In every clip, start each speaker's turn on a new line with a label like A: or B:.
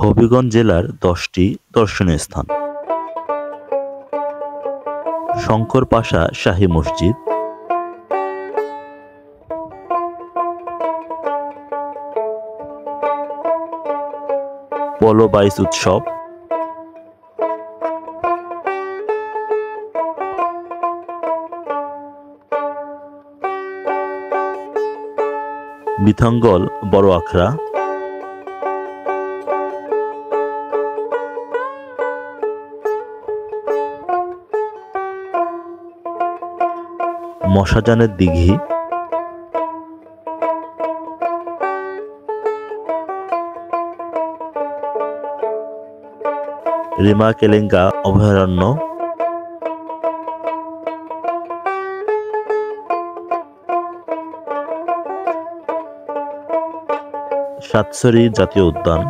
A: হবিগঞ্জ জেলার 10টি দর্শনীয় স্থান: শঙ্কর পাশা শাহী মসজিদ, পলো বাইচ উৎসব, বিথঙ্গল বড় আখড়া, মশাজানের দিঘি, রিমা কেলেঙ্কা অভয়ারণ্য, সাতছড়ি জাতীয় উদ্যান,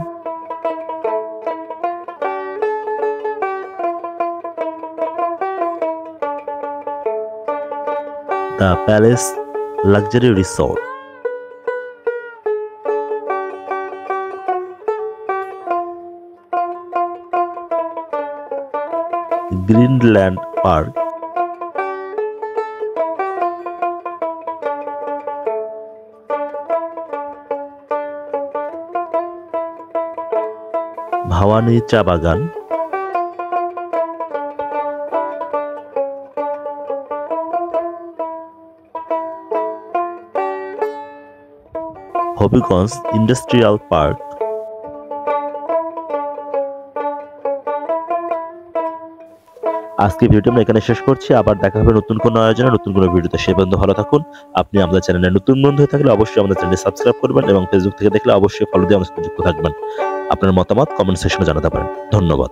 A: the palace luxury resort, Greenland park, Bhawani চা বাগান, হবিগঞ্জ ইন্ডাস্ট্রিয়াল পার্ক। আজকে ভিডিওটি আমরা এখানে শেষ করছি। আবার দেখা হবে নতুন কোনো আয়োজনে, নতুন কোনো ভিডিওতে। সে পর্যন্ত ভালো থাকুন। আপনি আমাদের চ্যানেলে নতুন বন্ধু হয়ে থাকলে অবশ্যই আমাদের চ্যানেলটি সাবস্ক্রাইব করবেন এবং ফেসবুক থেকে দেখলে অবশ্যই ফলো দিয়ে আমাদের সাথে যুক্ত থাকবেন। আপনার মতামত কমেন্ট সেকশনে জানাতে পারেন। ধন্যবাদ।